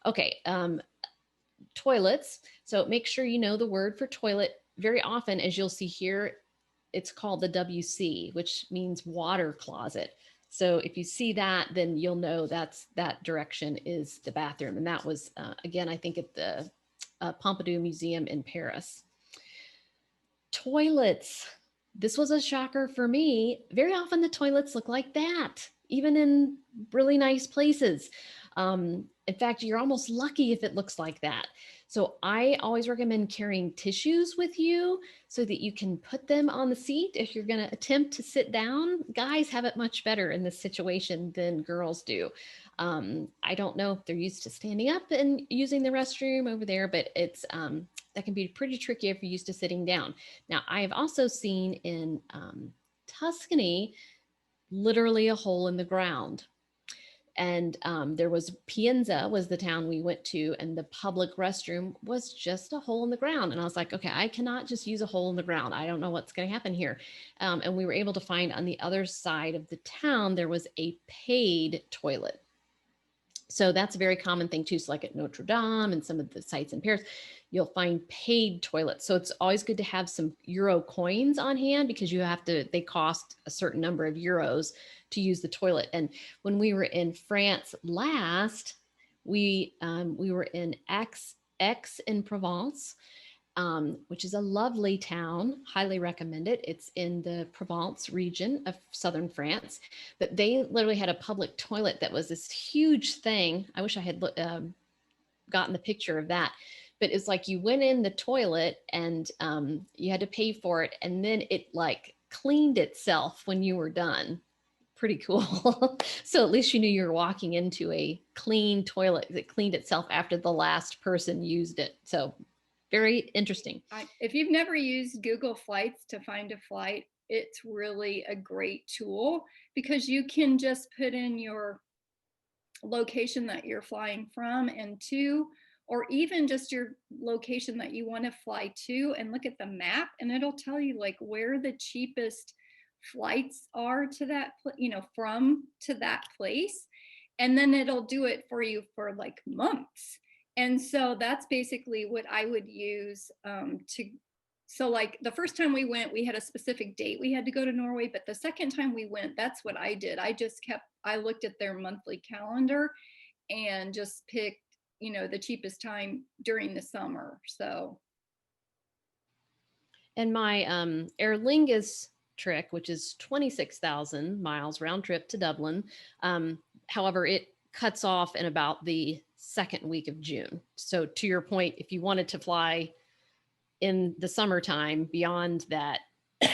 Okay. Toilets. So make sure you know the word for toilet. Very often, as you'll see here, it's called the WC, which means water closet. So if you see that, then you'll know that direction is the bathroom. And that was, again, I think at the Pompidou Museum in Paris. Toilets. This was a shocker for me. Very often the toilets look like that, even in really nice places. In fact, you're almost lucky if it looks like that. So I always recommend carrying tissues with you so that you can put them on the seat if you're going to attempt to sit down. Guys have it much better in this situation than girls do. I don't know if they're used to standing up and using the restroom over there, but it's that can be pretty tricky if you're used to sitting down. Now, I have also seen in Tuscany literally a hole in the ground. And there was Pienza was the town we went to, and the public restroom was just a hole in the ground. And I was like, okay, I cannot just use a hole in the ground. I don't know what's going to happen here. And we were able to find on the other side of the town, there was a paid toilet. So that's a very common thing too. So like at Notre Dame and some of the sites in Paris, you'll find paid toilets. So it's always good to have some euro coins on hand because they cost a certain number of euros to use the toilet. And when we were in France last, we were in Aix-en-Provence, which is a lovely town. Highly recommend it. It's in the Provence region of southern France. But they literally had a public toilet that was this huge thing. I wish I had gotten the picture of that. But it's like you went in the toilet and you had to pay for it, and then it like cleaned itself when you were done. Pretty cool. So at least you knew you were walking into a clean toilet that cleaned itself after the last person used it. So very interesting. If you've never used Google Flights to find a flight, it's really a great tool because you can just put in your location that you're flying from and to, or even just your location that you want to fly to, and look at the map, and it'll tell you like where the cheapest flights are to that, from to that place. And then it'll do it for you for like months. And so that's basically what I would use so like the first time we went, we had a specific date we had to go to Norway, but the second time we went, that's what I did. I looked at their monthly calendar and just picked, the cheapest time during the summer. So. And my Aer Lingus trick, which is 26,000 miles round trip to Dublin. However, it cuts off in about the second week of June. So to your point, if you wanted to fly in the summertime beyond that,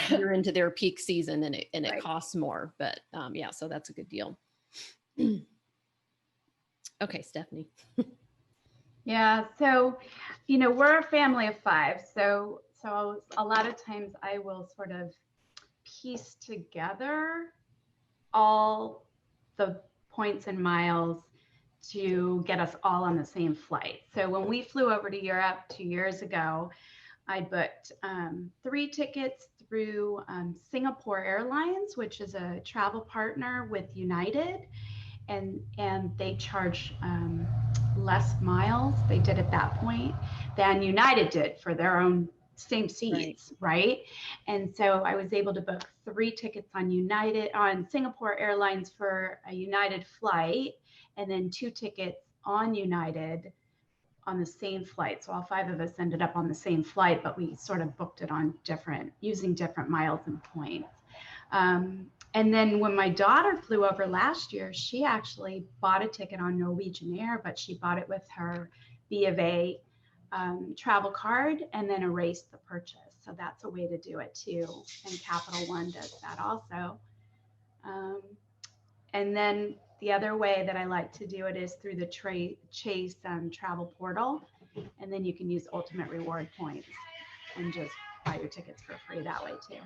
you're into their peak season and it right. Costs more. But yeah, so that's a good deal. Okay, Stephanie. Yeah, so we're a family of 5, so a lot of times I will sort of piece together all the points and miles to get us all on the same flight. So when we flew over to Europe 2 years ago, I booked 3 tickets through Singapore Airlines, which is a travel partner with United, and they charge less miles. They did at that point than United did for their own same seats, right? And so I was able to book 3 tickets on Singapore Airlines for a United flight, and then 2 tickets on United on the same flight. So all 5 of us ended up on the same flight, but we sort of booked it on using different miles and points. And then when my daughter flew over last year, she actually bought a ticket on Norwegian Air, but she bought it with her B of A travel card and then erased the purchase. So that's a way to do it too. And Capital One does that also. And then the other way that I like to do it is through the Chase travel portal. And then you can use Ultimate Reward points and just buy your tickets for free that way too.